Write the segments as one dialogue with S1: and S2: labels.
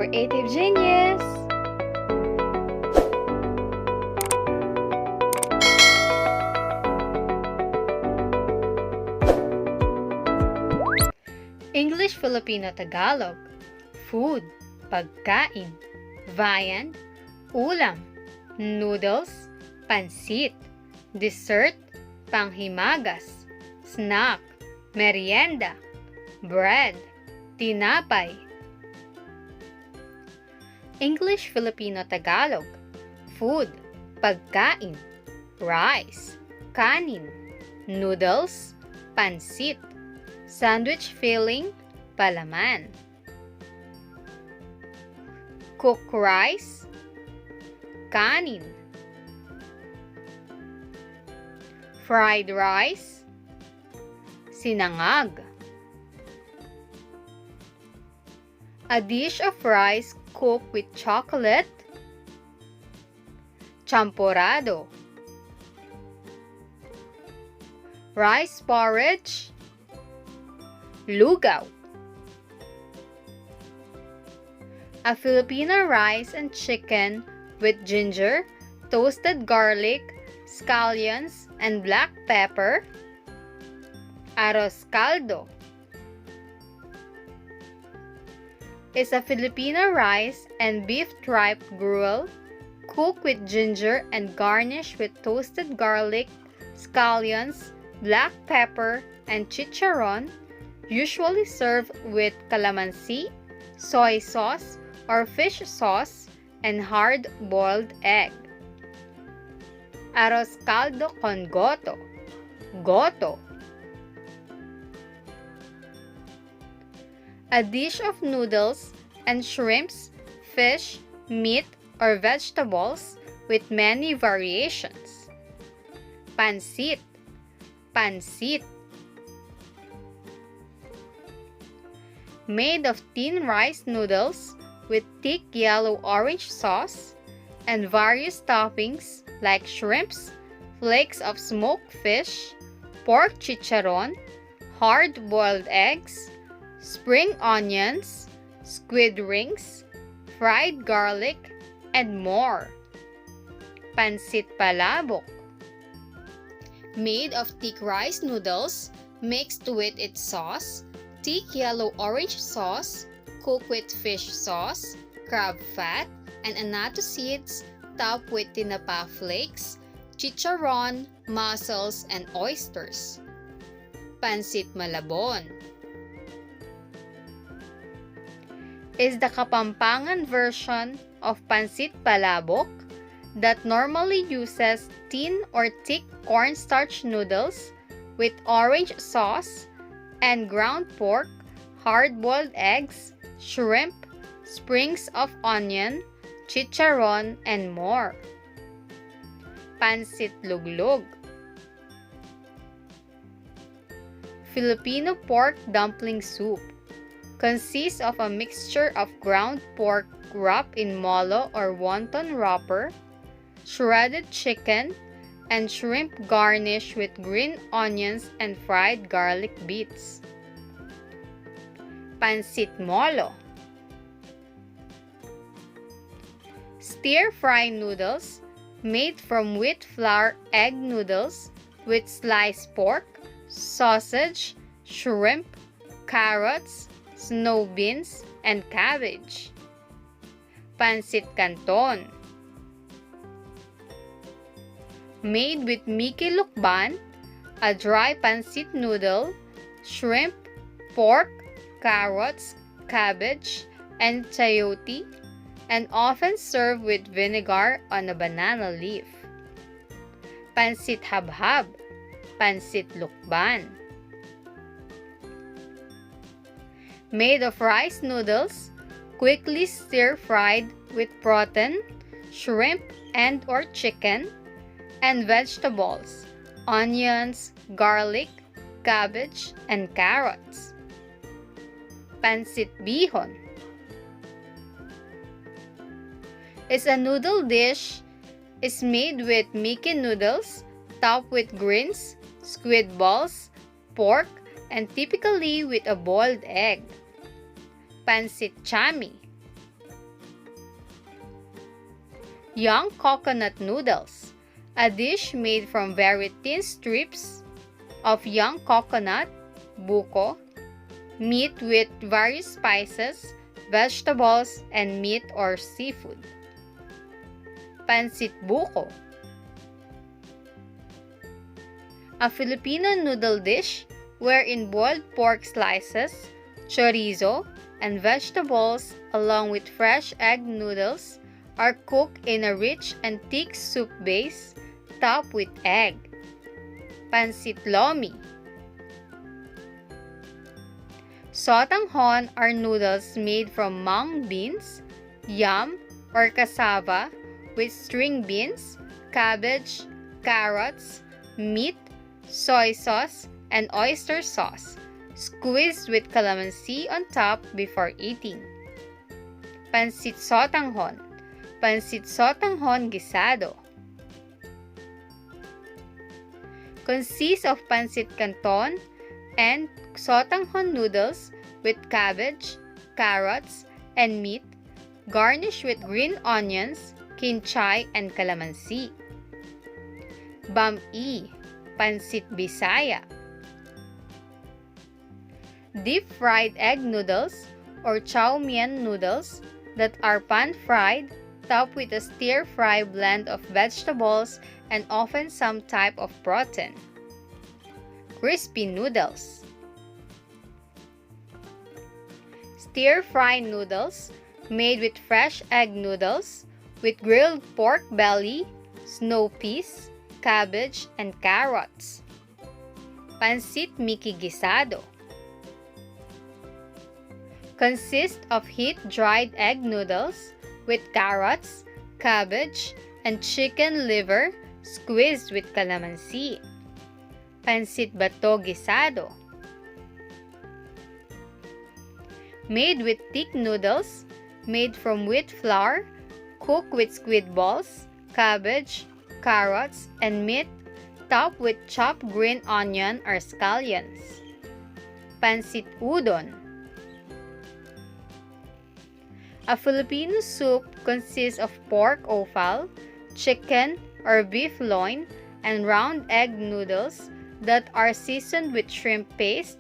S1: creative genius! English, Filipino, Tagalog. Food, pagkain. Viand, ulam. Noodles, pansit. Dessert, panghimagas. Snack, merienda. Bread, tinapay. English, Filipino, Tagalog. Food, pagkain. Rice, kanin. Noodles, pansit. Sandwich filling, palaman. Cooked rice, kanin. Fried rice, sinangag. A dish of rice cooked with chocolate, champorado. Rice porridge, lugaw. A Filipino rice and chicken with ginger, toasted garlic, scallions, and black pepper. Arroz caldo is a Filipino rice and beef tripe gruel cooked with ginger and garnished with toasted garlic, scallions, black pepper, and chicharron, usually served with calamansi, soy sauce, or fish sauce, and hard-boiled egg. Arroz caldo con goto, goto. A dish of noodles and shrimps, fish, meat, or vegetables with many variations. Pancit, pancit. Made of thin rice noodles with thick yellow-orange sauce and various toppings like shrimps, flakes of smoked fish, pork chicharron, hard-boiled eggs, spring onions, squid rings, fried garlic, and more. Pancit Palabok, made of thick rice noodles mixed with its sauce, thick yellow-orange sauce, cooked with fish sauce, crab fat, and annatto seeds, topped with tinapa flakes, chicharron, mussels, and oysters. Pancit Malabon is the Kapampangan version of Pancit Palabok that normally uses thin or thick cornstarch noodles with orange sauce and ground pork, hard-boiled eggs, shrimp, sprigs of onion, chicharron, and more. Pancit Luglog, Filipino pork dumpling soup, consists of a mixture of ground pork wrapped in molo or wonton wrapper, shredded chicken, and shrimp garnished with green onions and fried garlic bits. Pancit Molo, stir-fry noodles made from wheat flour egg noodles with sliced pork, sausage, shrimp, carrots, snow beans, and cabbage. Pancit Canton, made with Miki Lukban, a dry pancit noodle, shrimp, pork, carrots, cabbage, and chayote, and often served with vinegar on a banana leaf. Pancit Habhab, Pancit Lukban, made of rice noodles, quickly stir-fried with protein, shrimp and or chicken, and vegetables, onions, garlic, cabbage, and carrots. Pancit Bihon is a noodle dish is made with Miki noodles topped with greens, squid balls, pork, and typically with a boiled egg. Pancit Chami Young coconut noodles, a dish made from very thin strips of young coconut, buko, meat with various spices, vegetables, and meat or seafood. Pancit buko, a Filipino noodle dish wherein boiled pork slices, chorizo, and vegetables along with fresh egg noodles are cooked in a rich and thick soup base topped with egg. Pancit lomi. Sotanghon are noodles made from mung beans, yam, or cassava with string beans, cabbage, carrots, meat, soy sauce, and oyster sauce, squeezed with calamansi on top before eating. Pancit sotanghon, Pancit sotanghon gisado. Consists of pancit canton and sotanghon noodles with cabbage, carrots, and meat, garnished with green onions, kinchay, and calamansi. Bam-i, Pancit Bisaya. Deep-fried egg noodles or chow mein noodles that are pan-fried, topped with a stir-fry blend of vegetables and often some type of protein. Crispy noodles. Stir-fry noodles made with fresh egg noodles with grilled pork belly, snow peas, cabbage, and carrots. Pancit Mikigisado. Consists of heat-dried egg noodles with carrots, cabbage, and chicken liver squeezed with calamansi. Pancit Bato Gisado. Made with thick noodles, made from wheat flour, cooked with squid balls, cabbage, carrots, and meat, topped with chopped green onion or scallions. Pancit Udon. A Filipino soup consists of pork offal, chicken or beef loin, and round egg noodles that are seasoned with shrimp paste,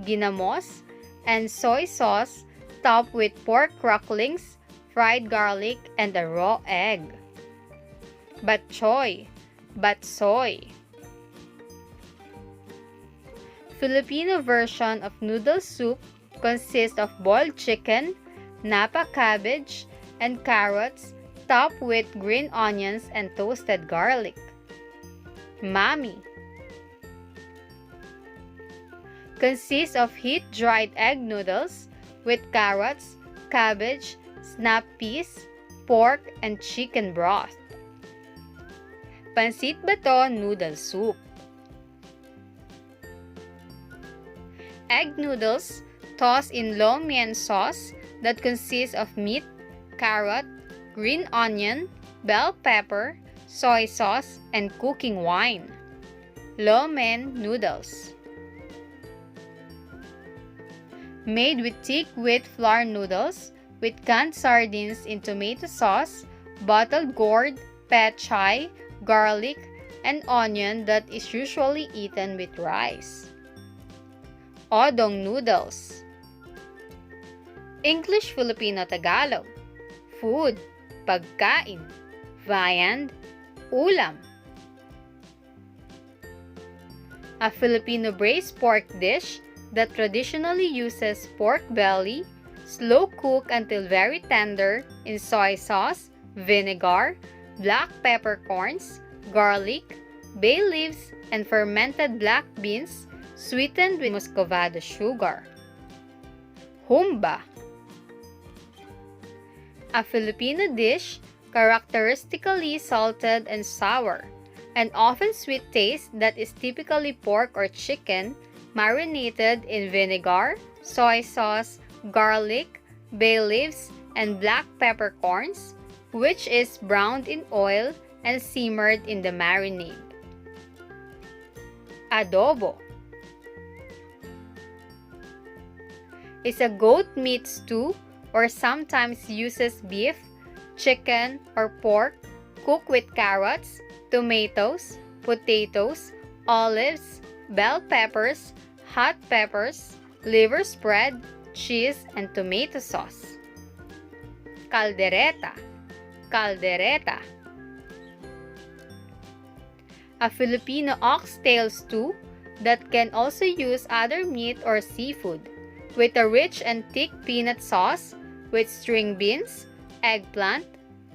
S1: ginamos, and soy sauce, topped with pork cracklings, fried garlic, and a raw egg. Batchoy, Batsoy. Filipino version of noodle soup consists of boiled chicken, napa cabbage, and carrots, topped with green onions and toasted garlic. Mami. Consists of heat-dried egg noodles with carrots, cabbage, snap peas, pork, and chicken broth. Pancit Bato noodle soup. Egg noodles tossed in lo mein sauce that consists of meat, carrot, green onion, bell pepper, soy sauce, and cooking wine. Lo mein noodles. Made with thick wheat flour noodles with canned sardines in tomato sauce, bottled gourd, pechay, garlic, and onion that is usually eaten with rice. Odong noodles. English, Filipino, Tagalog. Food, pagkain. Viand, ulam. A Filipino braised pork dish that traditionally uses pork belly, slow cook until very tender in soy sauce, vinegar, black peppercorns, garlic, bay leaves, and fermented black beans sweetened with muscovado sugar. Humba. A Filipino dish characteristically salted and sour, and often sweet taste that is typically pork or chicken marinated in vinegar, soy sauce, garlic, bay leaves, and black peppercorns, which is browned in oil and simmered in the marinade. Adobo is a goat meat stew or sometimes uses beef, chicken, or pork Cook with carrots, tomatoes, potatoes, olives, bell peppers, hot peppers, liver spread, cheese, and tomato sauce. Caldereta. Caldereta. A Filipino oxtail stew that can also use other meat or seafood, with a rich and thick peanut sauce with string beans, eggplant,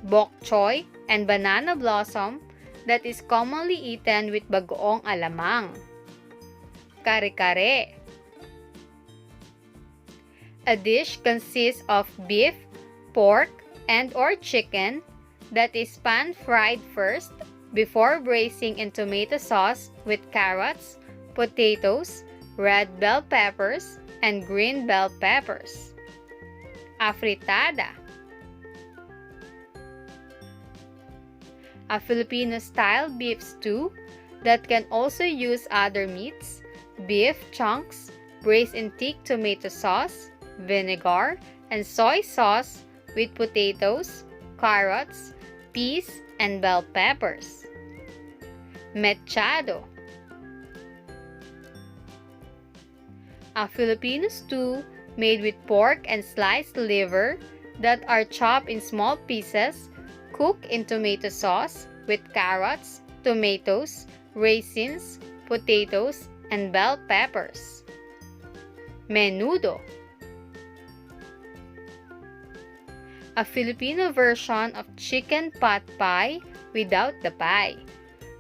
S1: bok choy, and banana blossom that is commonly eaten with bagoong alamang. Kare-kare. A dish consists of beef, pork, and or chicken that is pan-fried first before braising in tomato sauce with carrots, potatoes, red bell peppers, and green bell peppers. Afritada. A Filipino-style beef stew that can also use other meats, beef chunks, braised in thick tomato sauce, vinegar, and soy sauce with potatoes, carrots, peas, and bell peppers. Mechado. A Filipino stew made with pork and sliced liver that are chopped in small pieces, cooked in tomato sauce with carrots, tomatoes, raisins, potatoes, and bell peppers. Menudo. A Filipino version of chicken pot pie without the pie,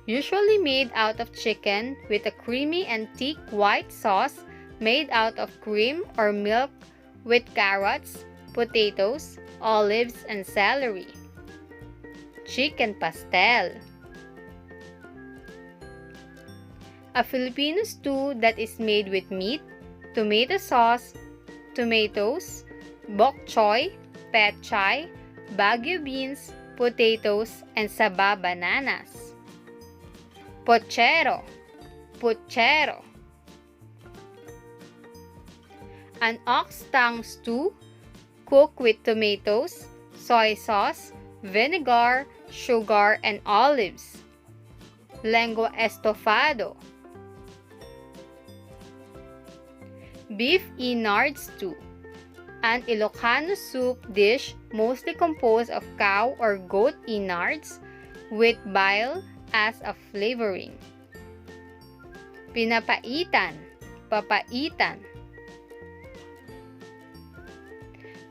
S1: usually made out of chicken with a creamy and thick white sauce made out of cream or milk with carrots, potatoes, olives, and celery. Chicken pastel. A Filipino stew that is made with meat, tomato sauce, tomatoes, bok choy, pechay, Baguio beans, potatoes, and saba bananas. Pochero. Pochero. An ox tongue stew cooked with tomatoes, soy sauce, vinegar, sugar, and olives. Lengua estofado. Beef innard stew. An Ilocano soup dish mostly composed of cow or goat innards with bile as a flavoring. Pinapaitan. Papaitan.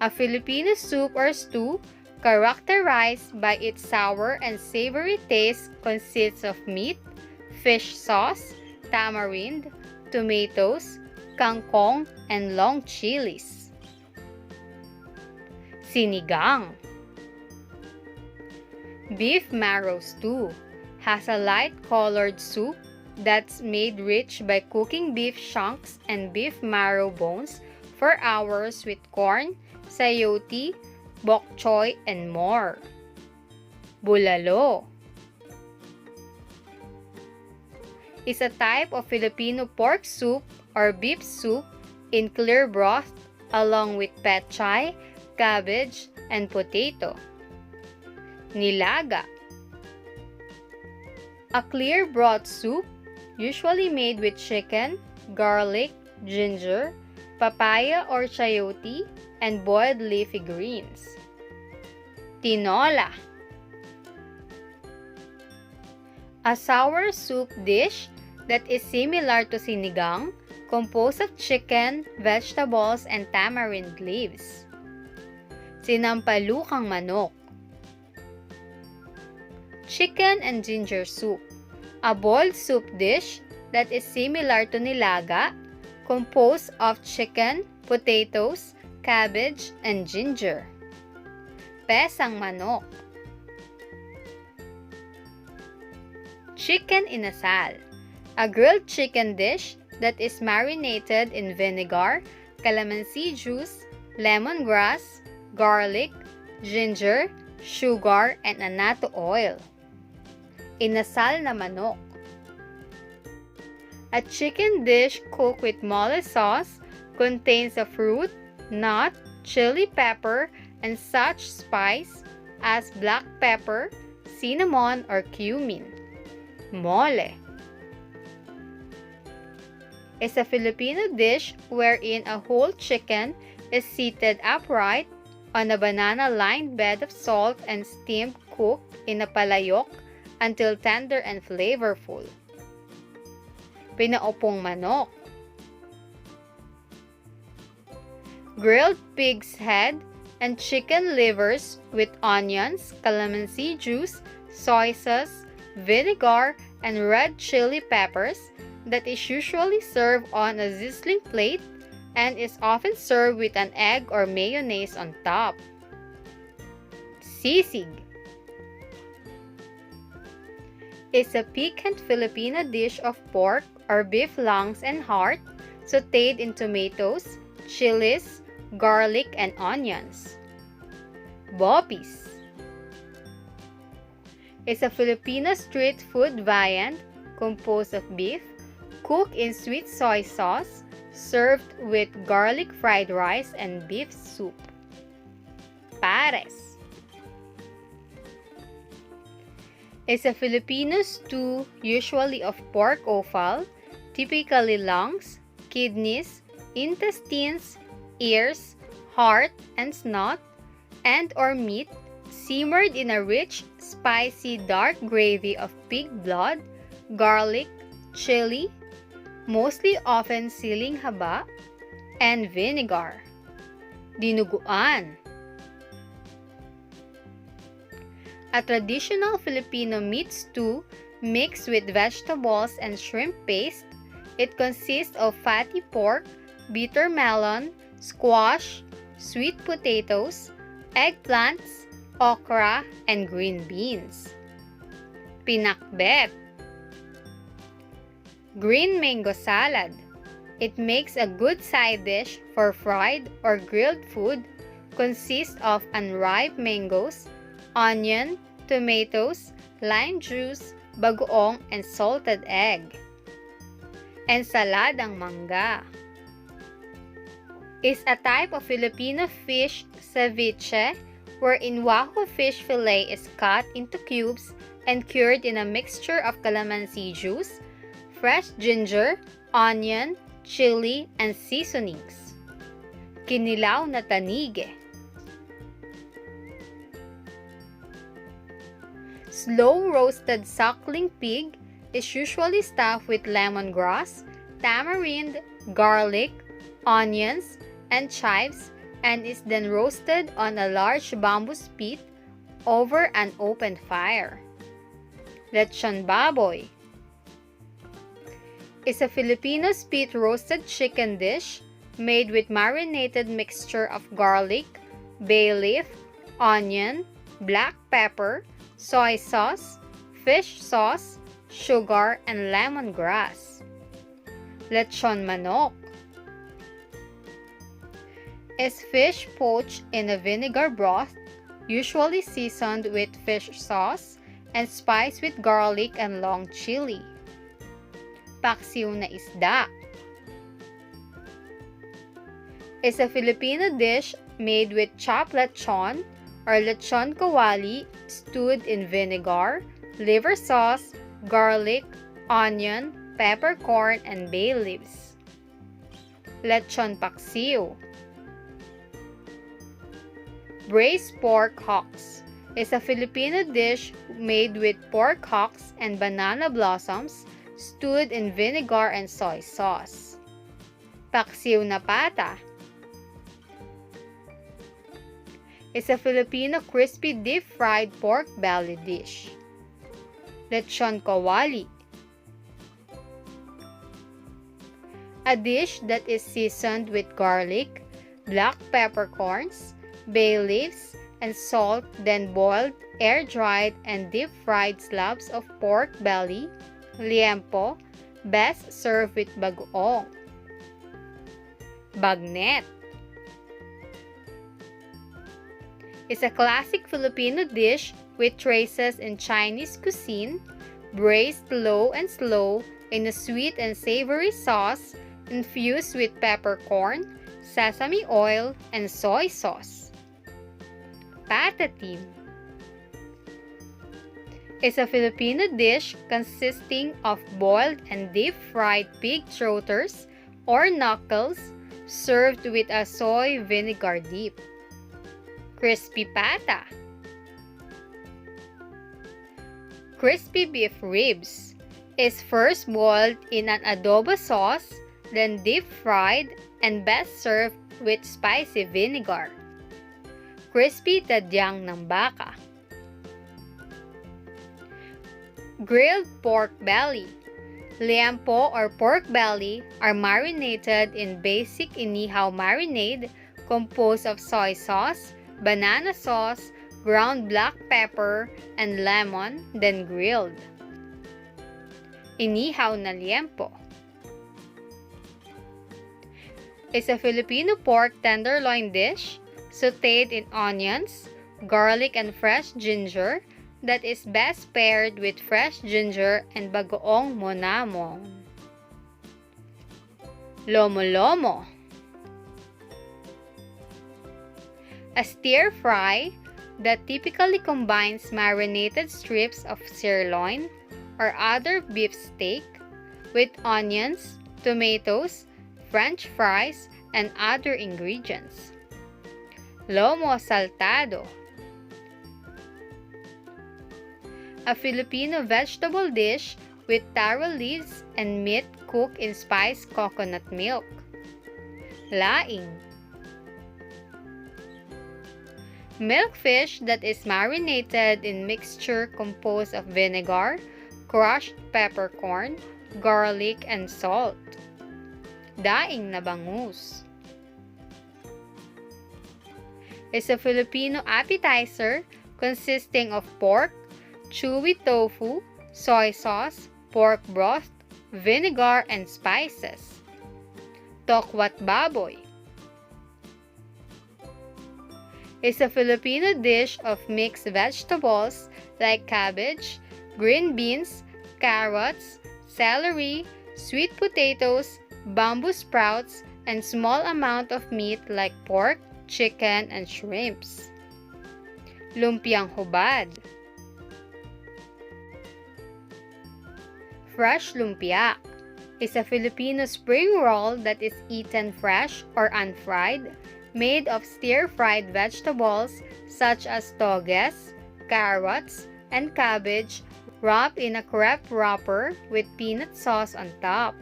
S1: A Filipino soup or stew characterized by its sour and savory taste consists of meat, fish sauce, tamarind, tomatoes, kangkong, and long chilies. Sinigang. Beef marrow stew has a light-colored soup that's made rich by cooking beef chunks and beef marrow bones for hours with corn, sayote, bok choy, and more. Bulalo is a type of Filipino pork soup or beef soup in clear broth along with pechay, cabbage, and potato. Nilaga. A clear broth soup usually made with chicken, garlic, ginger, papaya or chayote, and boiled leafy greens. Tinola. A sour soup dish that is similar to sinigang, composed of chicken, vegetables, and tamarind leaves. Sinampalukang manok. Chicken and ginger soup. A boiled soup dish that is similar to nilaga, composed of chicken, potatoes, cabbage, and ginger. Pesang manok. Chicken inasal. A grilled chicken dish that is marinated in vinegar, calamansi juice, lemongrass, garlic, ginger, sugar, and annatto oil. Inasal na manok. A chicken dish cooked with mole sauce contains a fruit, nut, chili pepper, and such spice as black pepper, cinnamon, or cumin. Mole is a Filipino dish wherein a whole chicken is seated upright on a banana-lined bed of salt and steamed cooked in a palayok until tender and flavorful. Pinaupong manok, grilled pig's head and chicken livers with onions, calamansi juice, soy sauce, vinegar, and red chili peppers that is usually served on a sizzling plate and is often served with an egg or mayonnaise on top. Sisig is a piquant Filipino dish of pork or beef lungs and heart sautéed in tomatoes, chilies, garlic, and onions. Bopies is a Filipino street food viand composed of beef, cooked in sweet soy sauce, served with garlic fried rice and beef soup. Pares is a Filipino stew usually of pork offal, typically lungs, kidneys, intestines, ears, heart, and snout, and or meat, simmered in a rich, spicy dark gravy of pig blood, garlic, chili, mostly often siling haba, and vinegar. Dinuguan, a traditional Filipino meat stew mixed with vegetables and shrimp paste. It consists of fatty pork, bitter melon, squash, sweet potatoes, eggplants, okra, and green beans. Pinakbet, green mango salad. It makes a good side dish for fried or grilled food. Consists of unripe mangoes, onion, tomatoes, lime juice, bagoong, and salted egg. Ensaladang mangga is a type of Filipino fish ceviche wherein wahoo fish fillet is cut into cubes and cured in a mixture of calamansi juice, fresh ginger, onion, chili, and seasonings. Kinilaw na tanige, slow-roasted suckling pig is usually stuffed with lemongrass, tamarind, garlic, onions, and chives and is then roasted on a large bamboo spit over an open fire. Lechon baboy is a Filipino spit-roasted chicken dish made with marinated mixture of garlic, bay leaf, onion, black pepper, soy sauce, fish sauce, sugar, and lemongrass. Lechon manok is fish poached in a vinegar broth, usually seasoned with fish sauce and spiced with garlic and long chili. Paksiw na isda is a Filipino dish made with chopped lechon or lechon kawali stewed in vinegar, liver sauce, garlic, onion, peppercorn, and bay leaves. Lechon paksiw, braised pork hocks is a Filipino dish made with pork hocks and banana blossoms stewed in vinegar and soy sauce. Paksiw na pata is a Filipino crispy deep-fried pork belly dish. Lechon kawali, a dish that is seasoned with garlic, black peppercorns, bay leaves, and salt, then boiled, air-dried, and deep-fried slabs of pork belly, liempo, best served with bagoong. Bagnet is a classic Filipino dish with traces in Chinese cuisine, braised low and slow in a sweet and savory sauce infused with peppercorn, sesame oil, and soy sauce. Patatim is a Filipino dish consisting of boiled and deep-fried pig trotters or knuckles served with a soy vinegar dip. Crispy pata. Crispy beef ribs is first boiled in an adobo sauce, then deep-fried and best served with spicy vinegar. Crispy tadyang ng baka. Grilled pork belly. Liempo or pork belly are marinated in basic inihaw marinade composed of soy sauce, banana sauce, ground black pepper, and lemon, then grilled. Inihaw na liempo is a Filipino pork tenderloin dish sautéed in onions, garlic, and fresh ginger that is best paired with fresh ginger and bagoong monamon. Lomo-lomo. A stir fry that typically combines marinated strips of sirloin or other beef steak with onions, tomatoes, French fries, and other ingredients. Lomo saltado. A Filipino vegetable dish with taro leaves and meat cooked in spiced coconut milk. Laing. Milkfish that is marinated in mixture composed of vinegar, crushed peppercorn, garlic, and salt. Daing na bangus is a Filipino appetizer consisting of pork, chewy tofu, soy sauce, pork broth, vinegar, and spices. Tokwat baboy is a Filipino dish of mixed vegetables like cabbage, green beans, carrots, celery, sweet potatoes, bamboo sprouts, and small amount of meat like pork, chicken, and shrimps. Lumpiang hubad. Fresh lumpia is a Filipino spring roll that is eaten fresh or unfried, made of stir-fried vegetables such as toges, carrots, and cabbage, wrapped in a crepe wrapper with peanut sauce on top.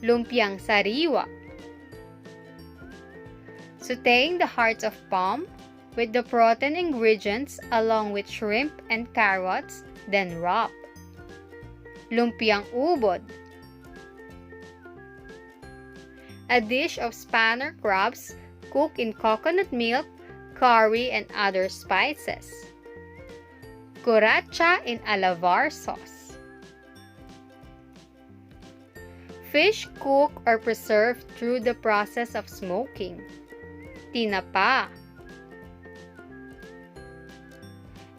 S1: Lumpiang sariwa. Sautéing the hearts of palm with the protein ingredients along with shrimp and carrots, then wrap. Lumpiang ubod. A dish of spanner crabs cooked in coconut milk, curry, and other spices. Cuaracha in alavar sauce. Fish cooked or preserved through the process of smoking. Tinapa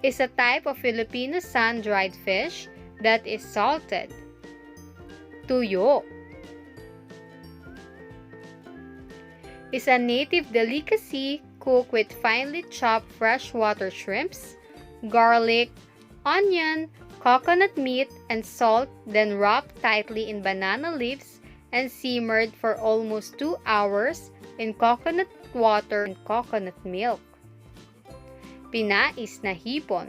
S1: is a type of Filipino sun-dried fish that is salted. Tuyo is a native delicacy cooked with finely chopped freshwater shrimps, garlic, onion, coconut meat, and salt, then wrapped tightly in banana leaves and simmered for almost 2 hours in coconut water and coconut milk. Pinais na hipon.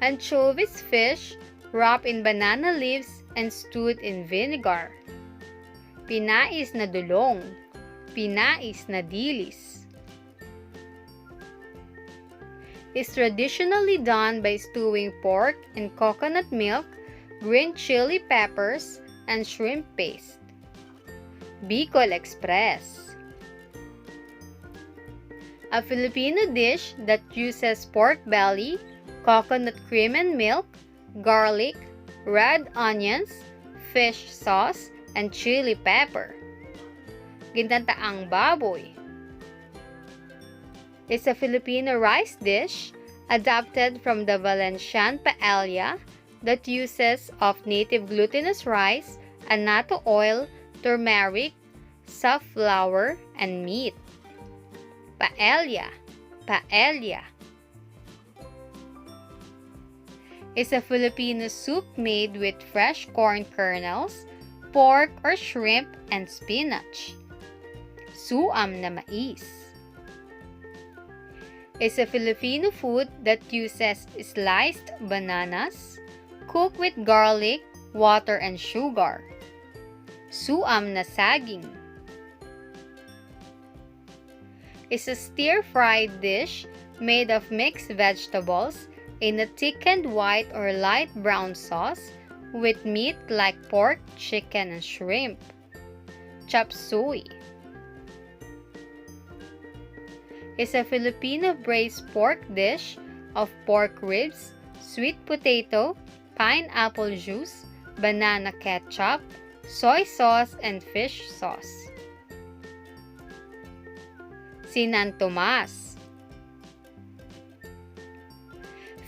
S1: Anchovies fish wrapped in banana leaves and stewed in vinegar. Pinais na dulong. Pinais na dilis is traditionally done by stewing pork in coconut milk, green chili peppers, and shrimp paste. Bicol Express, a Filipino dish that uses pork belly, coconut cream and milk, garlic, red onions, fish sauce, and chili pepper. Gintantaang baboy is a Filipino rice dish adapted from the Valencian paella that uses of native glutinous rice, annatto oil, turmeric, soft flour, and meat. Paella, paella is a Filipino soup made with fresh corn kernels, pork or shrimp, and spinach. Suam na mais is a Filipino food that uses sliced bananas, cooked with garlic, water, and sugar. Suam na saging is a stir-fried dish made of mixed vegetables in a thickened white or light brown sauce with meat like pork, chicken, and shrimp. Chop suey is a Filipino braised pork dish of pork ribs, sweet potato, pineapple juice, banana ketchup, soy sauce, and fish sauce. Sinantomas,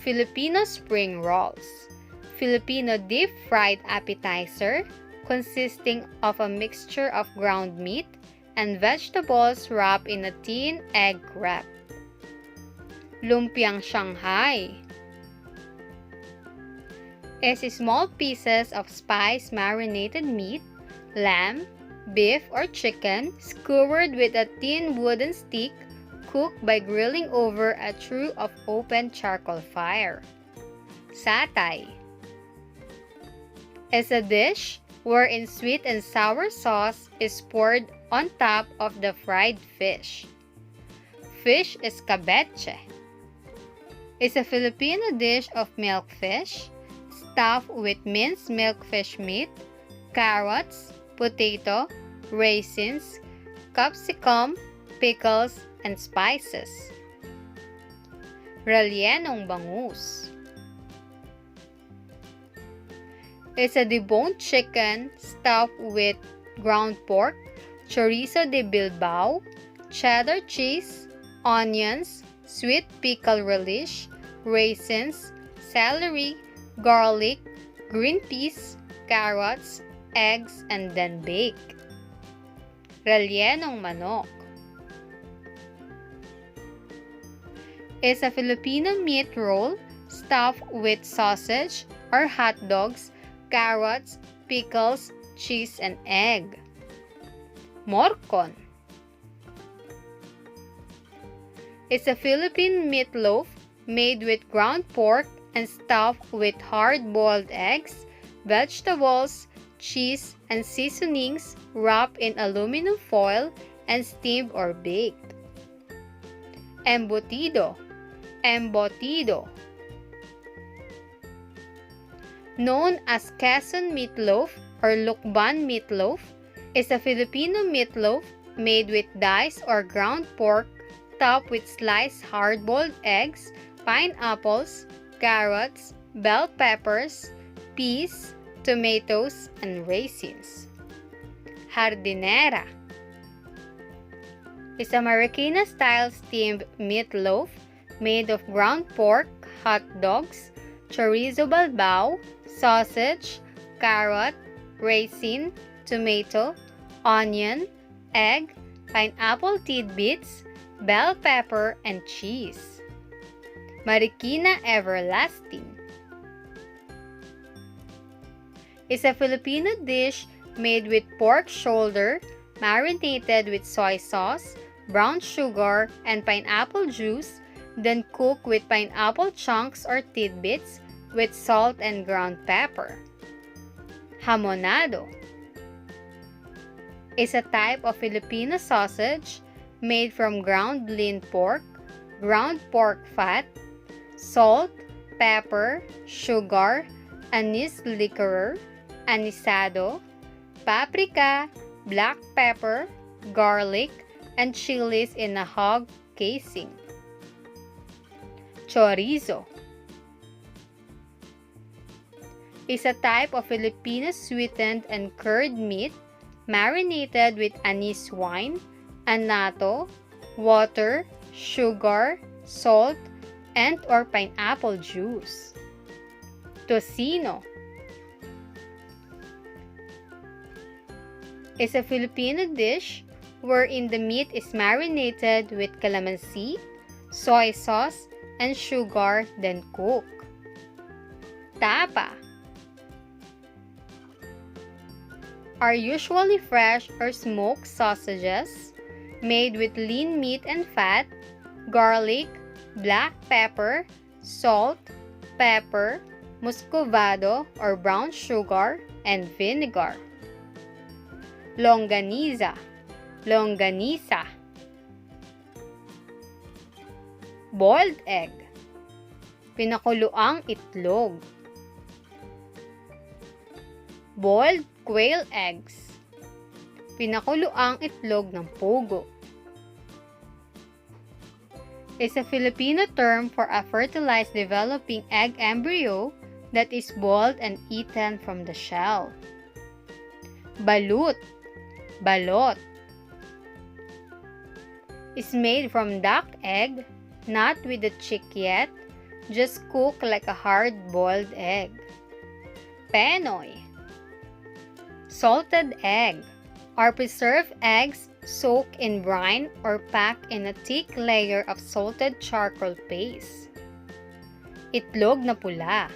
S1: Filipino spring rolls, Filipino deep-fried appetizer consisting of a mixture of ground meat and vegetables wrapped in a thin egg wrap. Lumpiang Shanghai is small pieces of spice-marinated meat, lamb, beef, or chicken skewered with a thin wooden stick cooked by grilling over a trough of open charcoal fire. Satay is a dish wherein sweet and sour sauce is poured on top of the fried fish. Fish escabeche is a Filipino dish of milkfish stuffed with minced milkfish meat, carrots, potato, raisins, capsicum, pickles, and spices. Rellenong bangus is a deboned chicken stuffed with ground pork, chorizo de Bilbao, cheddar cheese, onions, sweet pickle relish, raisins, celery, garlic, green peas, carrots, eggs, and then bake. Rellenong manok is a Filipino meat roll stuffed with sausage or hot dogs, carrots, pickles, cheese, and egg. Morcon is a Philippine meatloaf made with ground pork and stuffed with hard-boiled eggs, vegetables, cheese, and seasonings wrapped in aluminum foil and steamed or baked. Embutido known as Quezon meatloaf or Lukban meatloaf, is a Filipino meatloaf made with diced or ground pork topped with sliced hard-boiled eggs, pineapples, carrots, bell peppers, peas, tomatoes, and raisins. Hardinera is a Marikina-style steamed meatloaf made of ground pork, hot dogs, chorizo balbao, sausage, carrot, raisin, tomato, onion, egg, pineapple tidbits, bell pepper, and cheese. Marikina Everlasting is a Filipino dish made with pork shoulder, marinated with soy sauce, brown sugar, and pineapple juice, then cooked with pineapple chunks or tidbits with salt and ground pepper. Hamonado is a type of Filipino sausage made from ground lean pork, ground pork fat, salt, pepper, sugar, anise liquor, anisado, paprika, black pepper, garlic, and chilies in a hog casing. Chorizo is a type of Filipino sweetened and curd meat marinated with anise wine, annatto, water, sugar, salt, and or pineapple juice. Tosino is a Filipino dish wherein the meat is marinated with calamansi, soy sauce, and sugar, then cooked. Tapa are usually fresh or smoked sausages made with lean meat and fat, garlic, black pepper, salt, pepper, muscovado or brown sugar, and vinegar. Longaniza, longanisa. Boiled egg, pinakuluang itlog. Boiled quail eggs, pinakuluang itlog ng pugo. Is a Filipino term for a fertilized developing egg embryo that is boiled and eaten from the shell. Balut, balot, is made from duck egg, not with the chick yet, just cooked like a hard-boiled egg. Penoy, salted egg, are preserved eggs soaked in brine or packed in a thick layer of salted charcoal paste. Itlog na pula,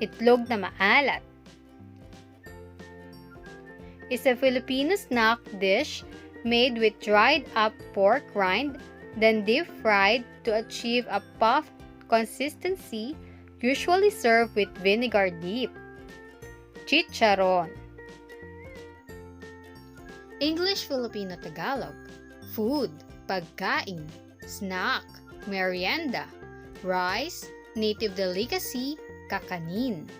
S1: itlog na maalat, is a Filipino snack dish made with dried up pork rind, then deep fried to achieve a puffed consistency, usually served with vinegar dip. Chicharron. English Filipino Tagalog. Food, pagkain, snack, merienda, rice, native delicacy, kakanin.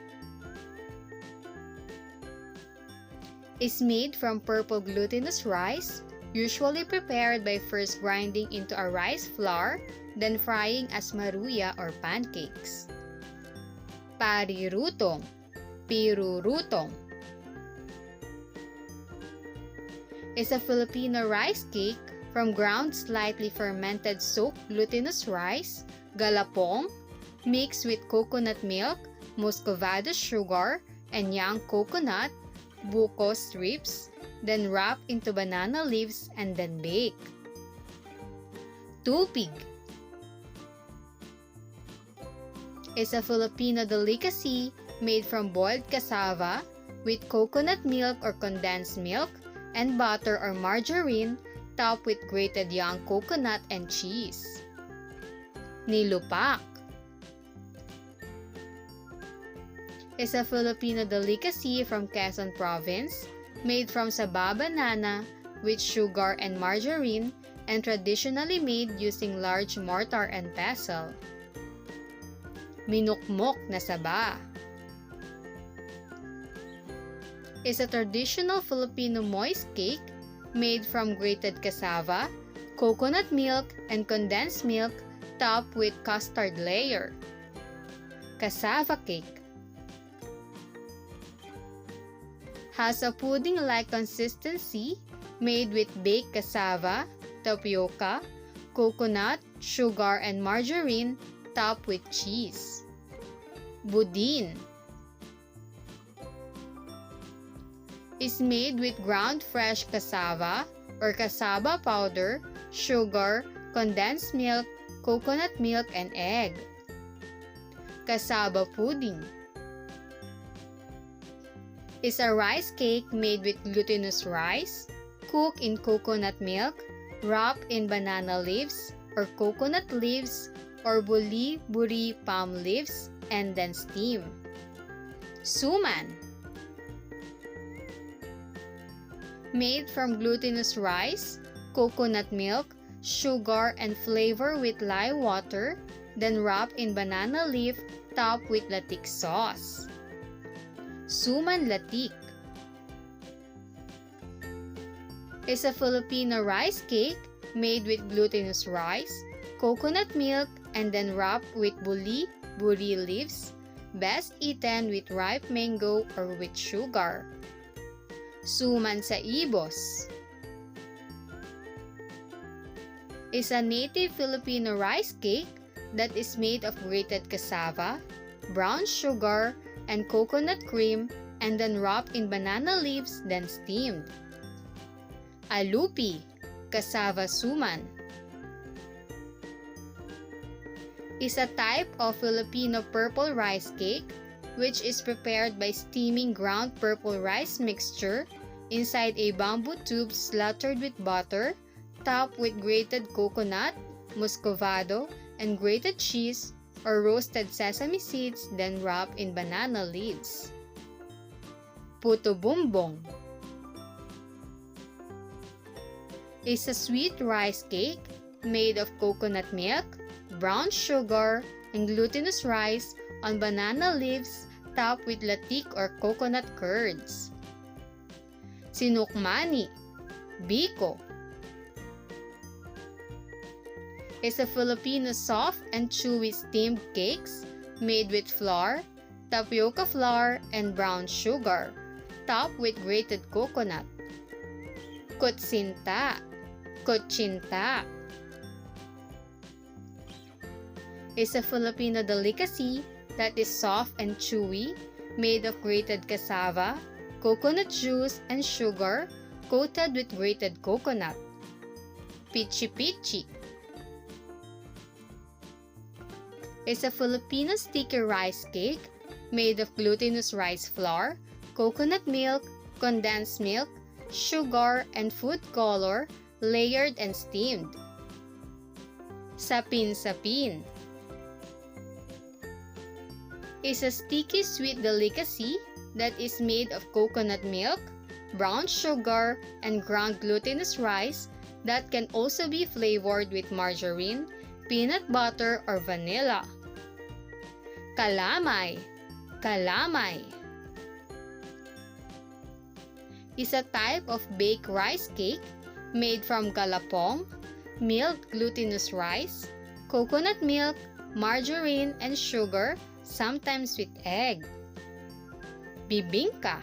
S1: Is made from purple glutinous rice, usually prepared by first grinding into a rice flour, then frying as maruya or pancakes. Parirutong, pirurutong, is a Filipino rice cake from ground slightly fermented soaked glutinous rice, galapong, mixed with coconut milk, muscovado sugar, and young coconut, buko strips, then wrapped into banana leaves and then baked. Tupig is a Filipino delicacy made from boiled cassava with coconut milk or condensed milk and butter or margarine, topped with grated young coconut and cheese. Nilupak is a Filipino delicacy from Quezon Province, made from saba banana with sugar and margarine and traditionally made using large mortar and pestle. Minukmok na saba is a traditional Filipino moist cake made from grated cassava, coconut milk, and condensed milk topped with custard layer. Cassava cake has a pudding-like consistency made with baked cassava, tapioca, coconut, sugar, and margarine topped with cheese. Boudin is made with ground fresh cassava or cassava powder, sugar, condensed milk, coconut milk, and egg. Cassava pudding is a rice cake made with glutinous rice, cooked in coconut milk, wrapped in banana leaves or coconut leaves or buri palm leaves, and then steamed. Suman made from glutinous rice, coconut milk, sugar, and flavor with lye water, then wrapped in banana leaf, topped with latik sauce. Suman latik is a Filipino rice cake made with glutinous rice, coconut milk, and then wrapped with buri leaves, best eaten with ripe mango or with sugar. Suman sa ibos is a native Filipino rice cake that is made of grated cassava, brown sugar, and coconut cream, and then wrapped in banana leaves, then steamed. Alupi, cassava suman, is a type of Filipino purple rice cake which is prepared by steaming ground purple rice mixture inside a bamboo tube slathered with butter, topped with grated coconut, muscovado, and grated cheese or roasted sesame seeds, then wrapped in banana leaves. Puto bumbong is a sweet rice cake made of coconut milk, brown sugar, and glutinous rice on banana leaves topped with latik or coconut curds. Sinukmani, biko, is a Filipino soft and chewy steamed cakes made with flour, tapioca flour, and brown sugar, topped with grated coconut. Kutsinta, kutsinta, is a Filipino delicacy that is soft and chewy, made of grated cassava, coconut juice, and sugar, coated with grated coconut. Pichi-pichi is a Filipino sticky rice cake made of glutinous rice flour, coconut milk, condensed milk, sugar, and food color, layered and steamed. Sapienzapine is a sticky sweet delicacy that is made of coconut milk, brown sugar, and ground glutinous rice that can also be flavored with margarine, peanut butter, or vanilla. Kalamay, kalamay is a type of baked rice cake made from galapong, milled glutinous rice, coconut milk, margarine, and sugar, sometimes with egg. Bibingka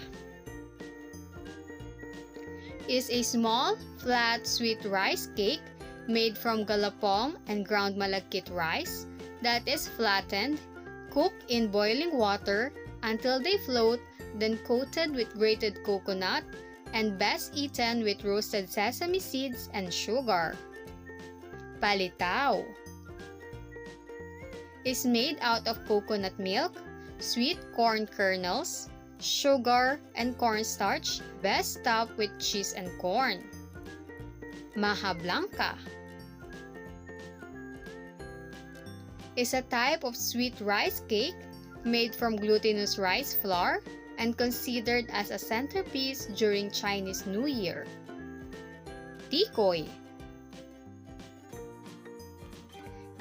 S1: is a small, flat, sweet rice cake made from galapong and ground malagkit rice that is flattened, cooked in boiling water until they float, then coated with grated coconut, and best eaten with roasted sesame seeds and sugar. Palitaw is made out of coconut milk, sweet corn kernels, sugar, and cornstarch, best topped with cheese and corn. Mahablanca is a type of sweet rice cake made from glutinous rice flour and considered as a centerpiece during Chinese New Year. Tikoy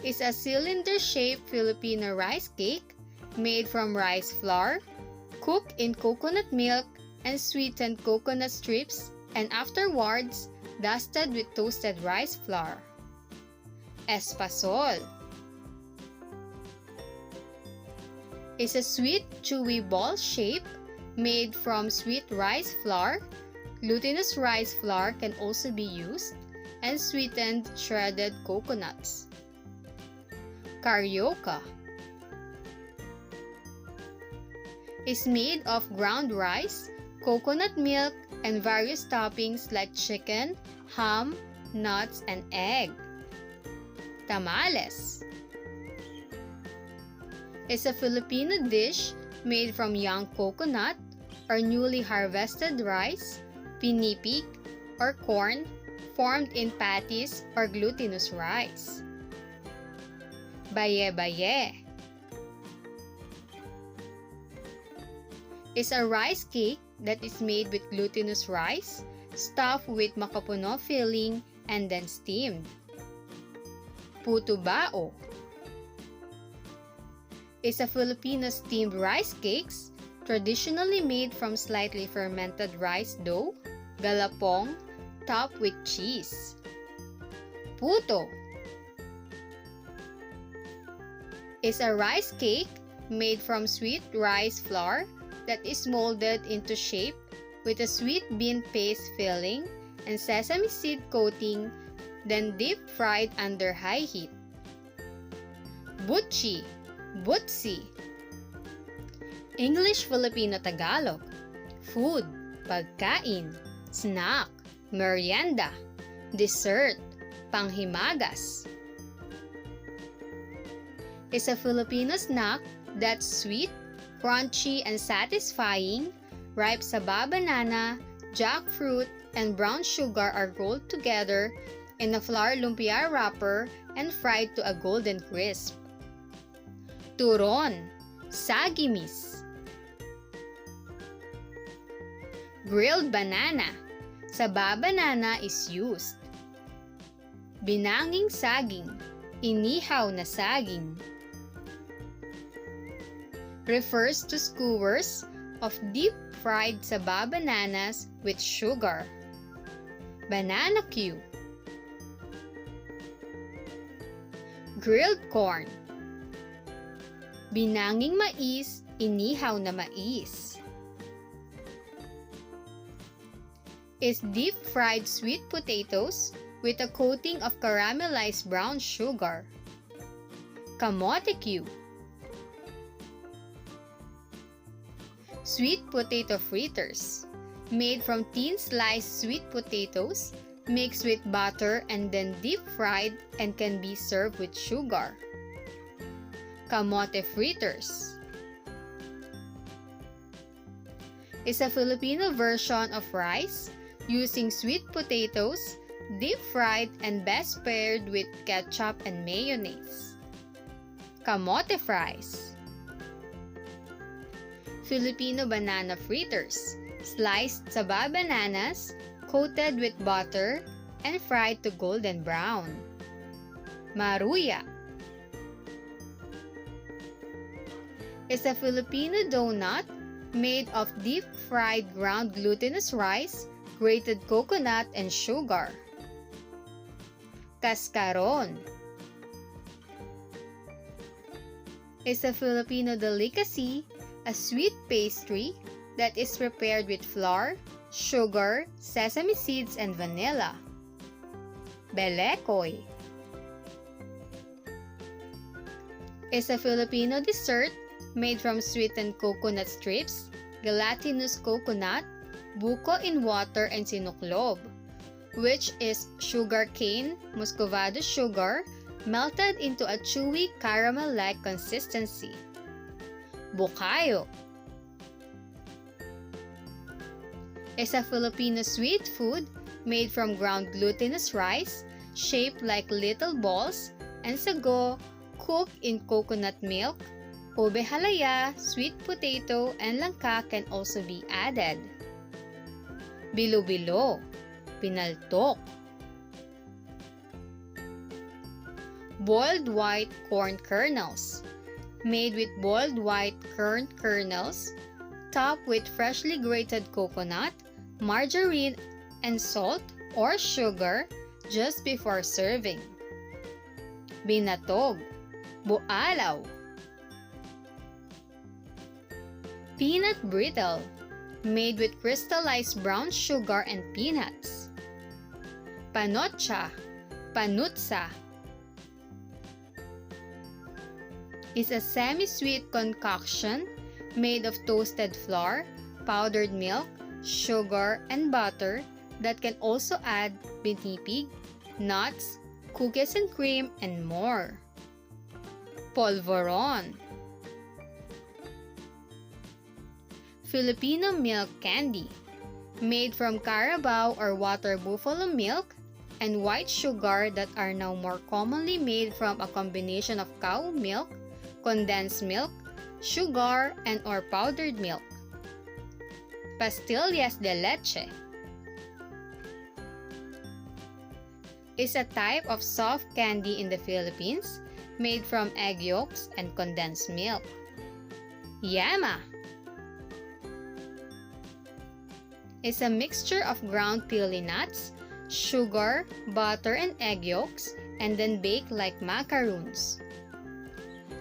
S1: is a cylinder-shaped Filipino rice cake made from rice flour, cooked in coconut milk and sweetened coconut strips, and afterwards dusted with toasted rice flour. Espasol is a sweet, chewy ball shape made from sweet rice flour. Glutinous rice flour can also be used, and sweetened shredded coconuts. Carioca is made of ground rice, coconut milk, and various toppings like chicken, ham, nuts, and egg. Tamales is a Filipino dish made from young coconut or newly harvested rice, pinipig, or corn, formed in patties or glutinous rice. Baye-baye is a rice cake that is made with glutinous rice, stuffed with makapuno filling, and then steamed. Puto bao is a Filipino steamed rice cakes traditionally made from slightly fermented rice dough, galapong, topped with cheese. Puto is a rice cake made from sweet rice flour that is molded into shape with a sweet bean paste filling and sesame seed coating, then deep fried under high heat. Butchi, butsi, English Filipino Tagalog, food, pagkain, snack, merienda, dessert, panghimagas, is a Filipino snack that's sweet, crunchy and satisfying. Ripe saba banana, jackfruit, and brown sugar are rolled together in a flour lumpia wrapper and fried to a golden crisp. Turon, sagimis. Grilled banana. Saba banana is used. Binanging saging. Inihaw na saging. Refers to skewers of deep-fried saba bananas with sugar. Banana Q. Grilled corn. Binanging mais, inihaw na mais. Is deep-fried sweet potatoes with a coating of caramelized brown sugar. Kamote Q. Sweet potato fritters, made from thin-sliced sweet potatoes, mixed with butter and then deep-fried and can be served with sugar. Kamote fritters is a Filipino version of rice using sweet potatoes, deep-fried and best paired with ketchup and mayonnaise. Kamote fries. Filipino banana fritters, sliced saba bananas, coated with butter, and fried to golden brown. Maruya is a Filipino donut made of deep-fried ground glutinous rice, grated coconut, and sugar. Cascaron is a Filipino delicacy, a sweet pastry that is prepared with flour, sugar, sesame seeds, and vanilla. Belekoy is a Filipino dessert made from sweetened coconut strips, gelatinous coconut, buko in water, and sinuklob, which is sugar cane, muscovado sugar, melted into a chewy caramel-like consistency. Bukayo is a Filipino sweet food made from ground glutinous rice, shaped like little balls, and sago, cooked in coconut milk. Ube halaya, sweet potato, and langka can also be added. Bilo-bilo, pinaltok. Boiled white corn kernels, made with boiled white corn kernels, topped with freshly grated coconut, margarine, and salt or sugar just before serving. Binatog, bualaw. Peanut brittle, made with crystallized brown sugar and peanuts. Panocha Panutza is a semi-sweet concoction made of toasted flour, powdered milk, sugar, and butter that can also add binipig, nuts, cookies and cream, and more. Polvoron, Filipino milk candy, made from carabao or water buffalo milk and white sugar that are now more commonly made from a combination of cow milk, condensed milk, sugar, and or powdered milk. Pastellias De Leche is a type of soft candy in the Philippines made from egg yolks and condensed milk. Yama is a mixture of ground pili nuts, sugar, butter, and egg yolks, and then baked like macaroons.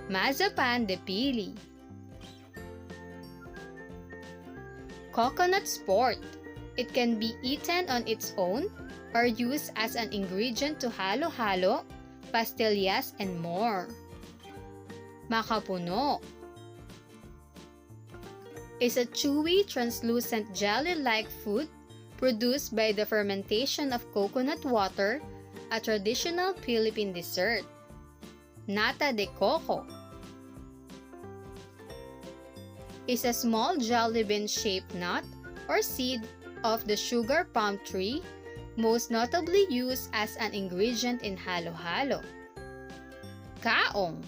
S1: Mazapan de pili. Coconut sport. It can be eaten on its own or used as an ingredient to halo-halo, pastillas, and more. Makapuno is a chewy, translucent jelly-like food produced by the fermentation of coconut water, a traditional Philippine dessert. Nata de coco is a small jelly bean-shaped nut or seed of the sugar palm tree, most notably used as an ingredient in halo-halo. Kaong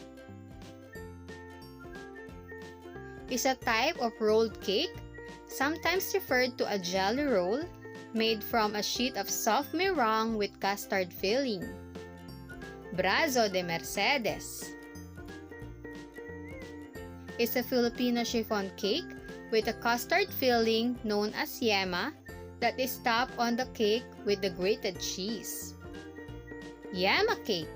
S1: is a type of rolled cake, sometimes referred to a jelly roll, made from a sheet of soft meringue with custard filling. Brazo de Mercedes is a Filipino chiffon cake with a custard filling known as yema that is topped on the cake with the grated cheese. Yama Cake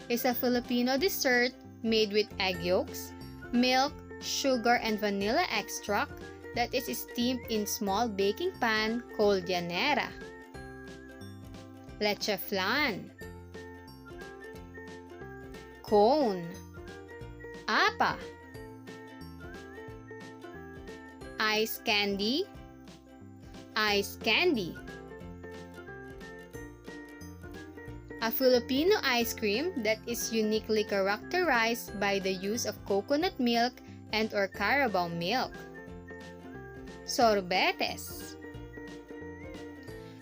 S1: is a Filipino dessert made with egg yolks, milk, sugar, and vanilla extract that is steamed in small baking pan called llanera. Leche flan, cone, apa, ice candy, a Filipino ice cream that is uniquely characterized by the use of coconut milk and or carabao milk. Sorbetes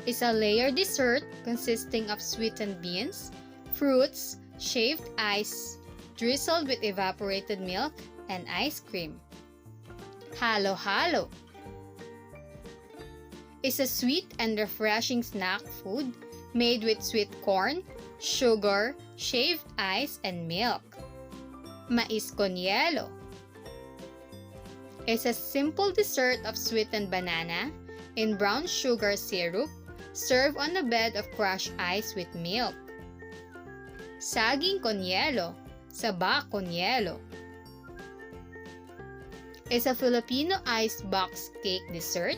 S1: is a layered dessert consisting of sweetened beans, fruits, shaved ice, drizzled with evaporated milk, and ice cream. Halo-halo is a sweet and refreshing snack food made with sweet corn, sugar, shaved ice, and milk. Mais con hielo is a simple dessert of sweetened banana in brown sugar syrup served on a bed of crushed ice with milk. Saging con hielo, saba con hielo, is a Filipino iced box cake dessert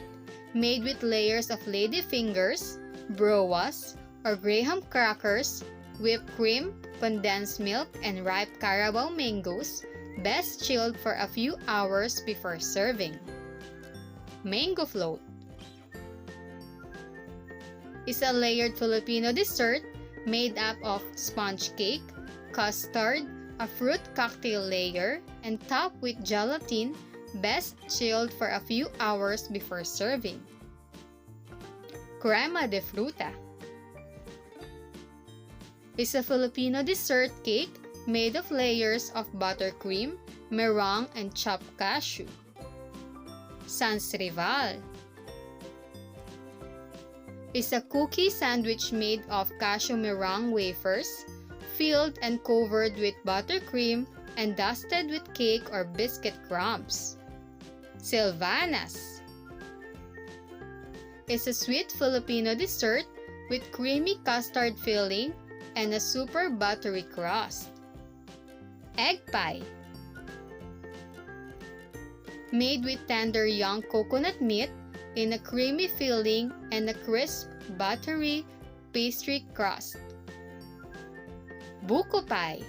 S1: made with layers of ladyfingers, broas, or graham crackers, whipped cream, condensed milk, and ripe carabao mangoes, best chilled for a few hours before serving. Mango float is a layered Filipino dessert made up of sponge cake, custard, a fruit cocktail layer, and topped with gelatin, best chilled for a few hours before serving. Crema De Fruta is a Filipino dessert cake made of layers of buttercream, meringue, and chopped cashew. Sans Rival is a cookie sandwich made of cashew meringue wafers, filled and covered with buttercream and dusted with cake or biscuit crumbs. Silvanas is a sweet Filipino dessert with creamy custard filling and a super buttery crust. Egg pie, made with tender young coconut meat in a creamy filling and a crisp, buttery pastry crust. Buko pie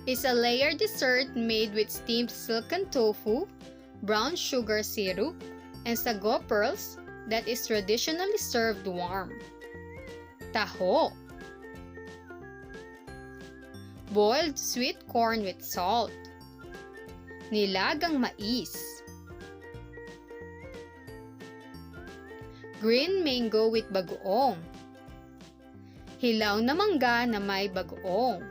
S1: is a layered dessert made with steamed silken tofu, brown sugar syrup, and sago pearls that is traditionally served warm. Taho, boiled sweet corn with salt. Nilagang mais, green mango with bagoong. Hilaw na mangga na may bagoong.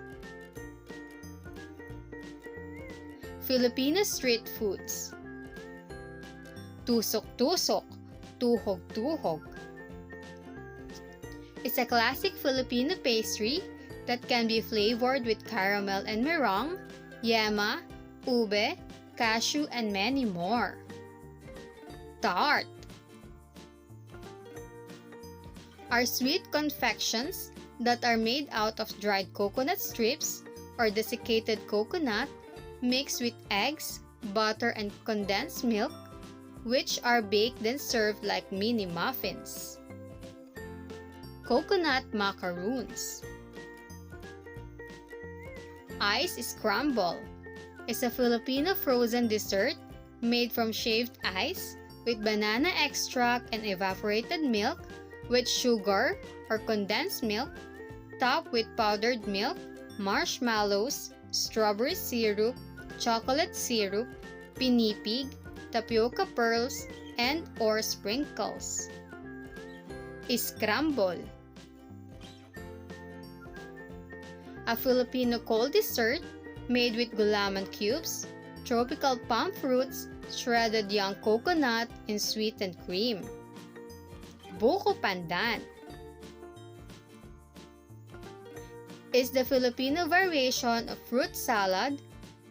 S1: Filipino street foods. Tusok-tusok, tuhog-tuhog is a classic Filipino pastry that can be flavored with caramel and meringue, yema, ube, cashew, and many more. Tart are sweet confections that are made out of dried coconut strips or desiccated coconut mixed with eggs, butter, and condensed milk, which are baked then served like mini muffins. Coconut macaroons. Ice scramble is a Filipino frozen dessert made from shaved ice with banana extract and evaporated milk with sugar or condensed milk, topped with powdered milk, marshmallows, strawberry syrup, chocolate syrup, pinipig, tapioca pearls, and or sprinkles. Scramble. A Filipino cold dessert made with gulaman cubes, tropical palm fruits, shredded young coconut, and sweetened cream. Buko pandan is the Filipino variation of fruit salad.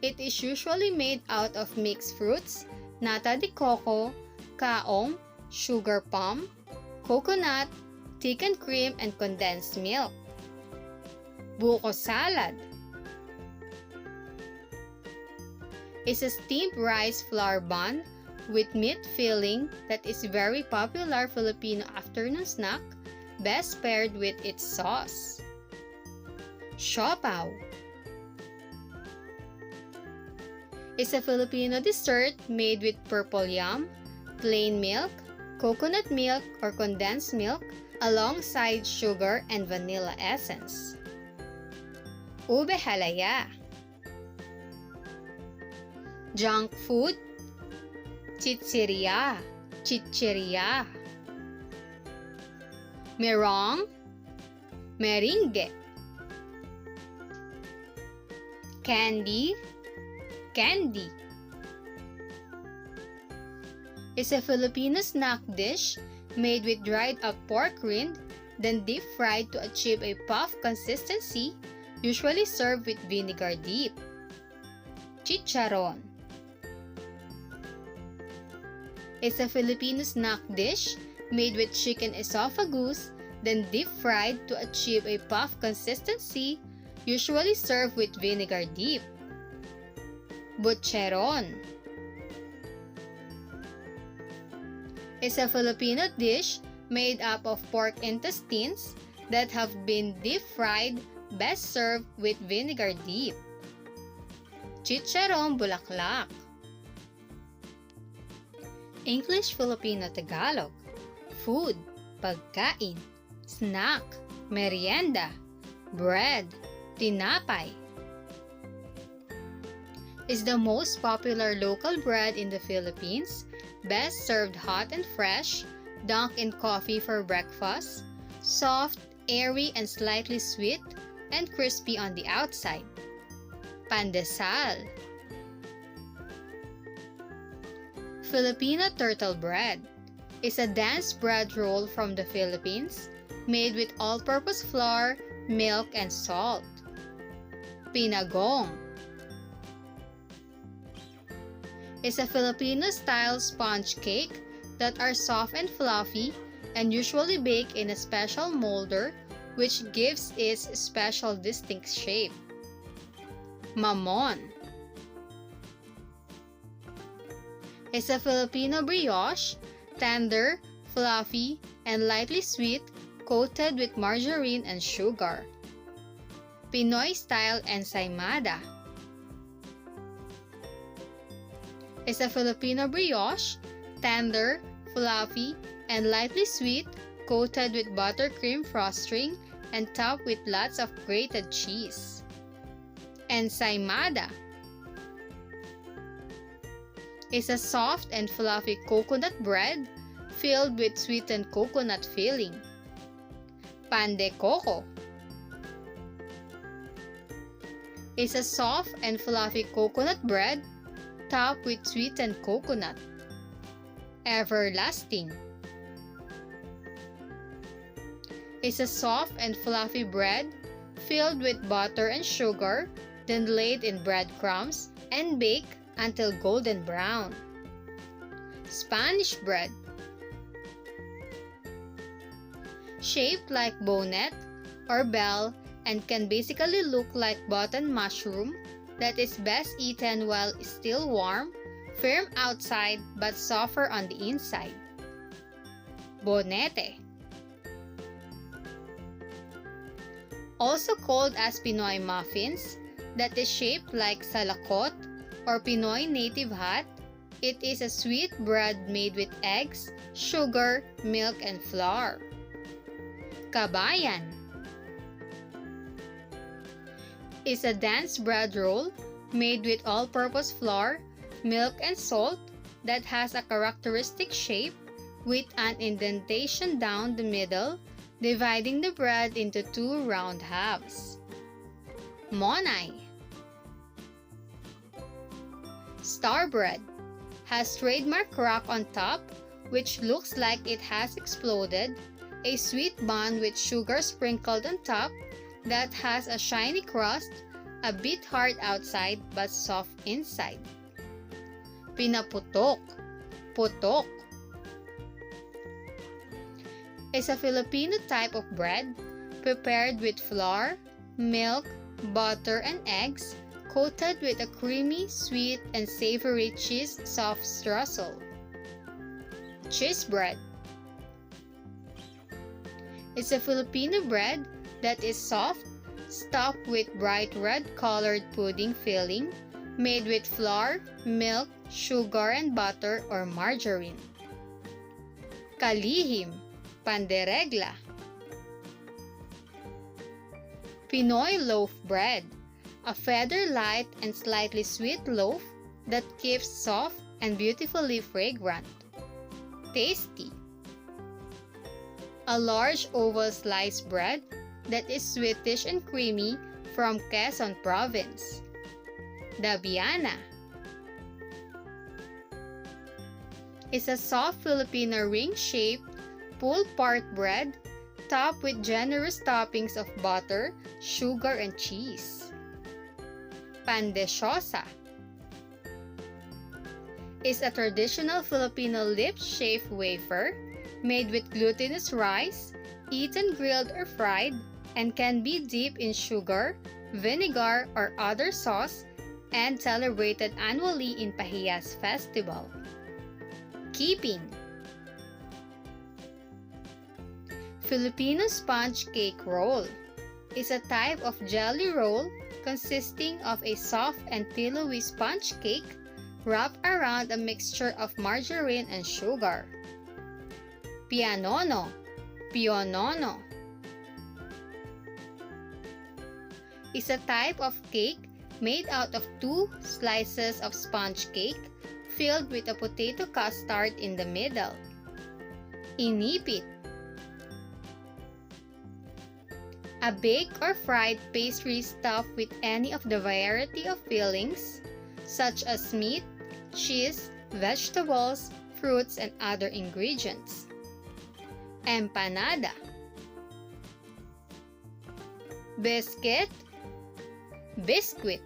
S1: It is usually made out of mixed fruits, nata de coco, kaong, sugar palm, coconut, thickened cream, and condensed milk. Buko salad is a steamed rice flour bun with meat filling that is very popular Filipino afternoon snack, best paired with its sauce. Siopaw is a Filipino dessert made with purple yam, plain milk, coconut milk or condensed milk, alongside sugar and vanilla essence. Ube halaya. Junk food, chicheria, merong, meringue, candy is a Filipino snack dish made with dried up pork rind, then deep fried to achieve a puff consistency, usually served with vinegar dip. Chicharron is a Filipino snack dish made with chicken esophagus, then deep fried to achieve a puff consistency, usually served with vinegar dip. Butcheron is a Filipino dish made up of pork intestines that have been deep fried, best served with vinegar dip. Chicharron bulaklak. English Filipino Tagalog. Food, pagkain, snack, merienda, bread, tinapay. Is the most popular local bread in the Philippines, best served hot and fresh, dunked in coffee for breakfast, soft, airy and slightly sweet, and crispy on the outside. Pandesal. Filipino turtle bread is a dense bread roll from the Philippines, made with all-purpose flour, milk, and salt. Pinagong is a Filipino-style sponge cake that are soft and fluffy and usually baked in a special molder, which gives its special distinct shape. Mamon is a Filipino brioche, tender, fluffy, and lightly sweet, coated with margarine and sugar. Pinoy-style ensaymada is a Filipino brioche, tender, fluffy, and lightly sweet, coated with buttercream frosting and topped with lots of grated cheese. Ensaymada is a soft and fluffy coconut bread filled with sweetened coconut filling. Pan de coco is a soft and fluffy coconut bread topped with sweetened coconut. Everlasting is a soft and fluffy bread filled with butter and sugar, then laid in breadcrumbs and baked until golden brown. Spanish bread, shaped like bonnet or bell and can basically look like button mushroom that is best eaten while still warm, firm outside but softer on the inside. Bonete, also called as Pinoy muffins, that is shaped like salakot or Pinoy native hat. It is a sweet bread made with eggs, sugar, milk, and flour. Kabayan is a dense bread roll made with all-purpose flour, milk, and salt that has a characteristic shape with an indentation down the middle, dividing the bread into two round halves. Monay. Star bread has trademark crack on top, which looks like it has exploded, a sweet bun with sugar sprinkled on top that has a shiny crust, a bit hard outside but soft inside. Pinaputok, putok, is a Filipino type of bread prepared with flour, milk, butter, and eggs, coated with a creamy, sweet, and savory cheese soft streusel. Cheese bread is a Filipino bread that is soft, stuffed with bright red-colored pudding filling, made with flour, milk, sugar, and butter or margarine. Kalihim, panderegla. Pinoy loaf bread, a feather-light and slightly sweet loaf that keeps soft and beautifully fragrant. Tasty. A large oval sliced bread that is sweetish and creamy from Quezon Province. Dabiana is a soft Filipino ring-shaped, pull-part bread topped with generous toppings of butter, sugar, and cheese. Pandesyosa is a traditional Filipino lip-shaped wafer made with glutinous rice, eaten grilled or fried, and can be dipped in sugar, vinegar, or other sauce and celebrated annually in Pahiyas Festival. Keeping Filipino sponge cake roll is a type of jelly roll consisting of a soft and pillowy sponge cake wrapped around a mixture of margarine and sugar. Pianono, pionono, is a type of cake made out of two slices of sponge cake filled with a potato custard in the middle. Inipit, a baked or fried pastry stuffed with any of the variety of fillings, such as meat, cheese, vegetables, fruits, and other ingredients. Empanada, biscuit, biscuit,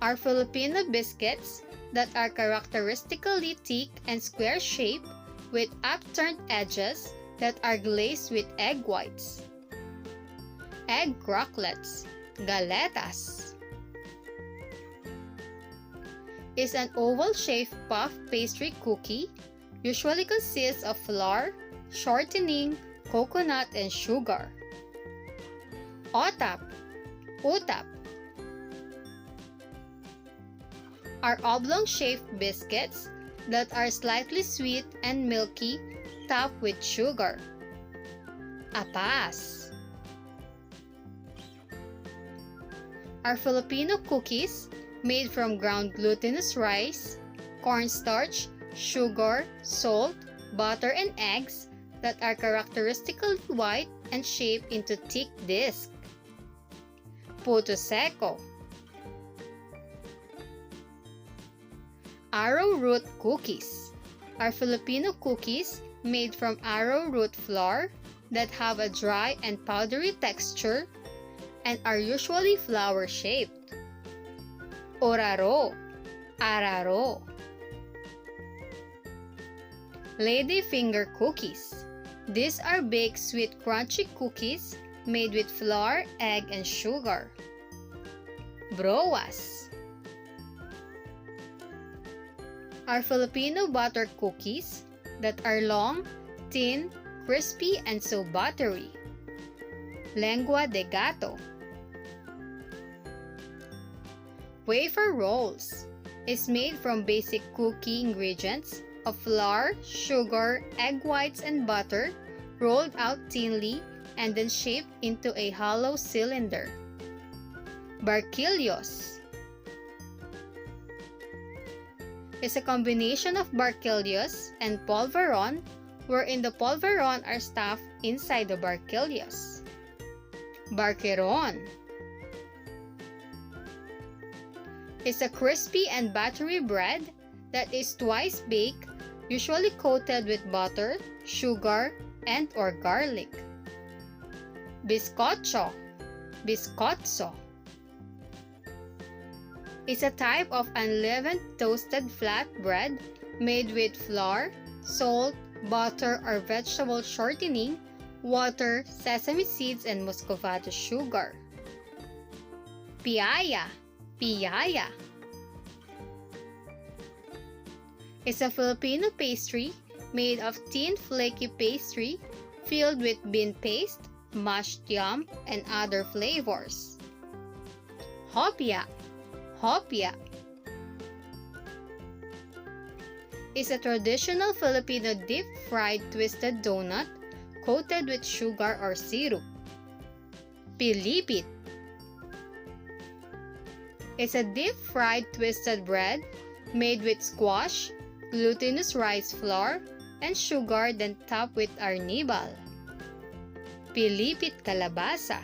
S1: are Filipino biscuits that are characteristically thick and square-shaped with upturned edges that are glazed with egg whites. Egg crocklets, galetas, is an oval-shaped puff pastry cookie, usually consists of flour, shortening, coconut, and sugar. Otap, utap, are oblong-shaped biscuits that are slightly sweet and milky, topped with sugar. Apas are Filipino cookies made from ground glutinous rice, cornstarch, sugar, salt, butter, and eggs that are characteristically white and shaped into thick discs. Puto seco, arrowroot cookies are Filipino cookies made from arrowroot flour that have a dry and powdery texture and are usually flower-shaped. Oraro, araro, ladyfinger cookies. These are baked sweet crunchy cookies made with flour, egg, and sugar. Broas are Filipino butter cookies that are long, thin, crispy, and so buttery. Lengua de gato. Wafer rolls is made from basic cookie ingredients of flour, sugar, egg whites, and butter rolled out thinly, and then shaped into a hollow cylinder. Barquillos is a combination of barquillos and polvoron, wherein the polvoron are stuffed inside the barquillos. Barqueron is a crispy and buttery bread that is twice baked, usually coated with butter, sugar, and or garlic. Bizcocho, bizcotzo, is a type of unleavened toasted flat bread made with flour, salt, butter or vegetable shortening, water, sesame seeds, and muscovado sugar. Piaya, piaya, is a Filipino pastry made of thin flaky pastry filled with bean paste, mashed yam, and other flavors. Hopia, hopia, is a traditional Filipino deep-fried twisted donut coated with sugar or syrup. Pilipit is a deep-fried twisted bread made with squash, glutinous rice flour, and sugar, then topped with arnibal. Pilipit kalabasa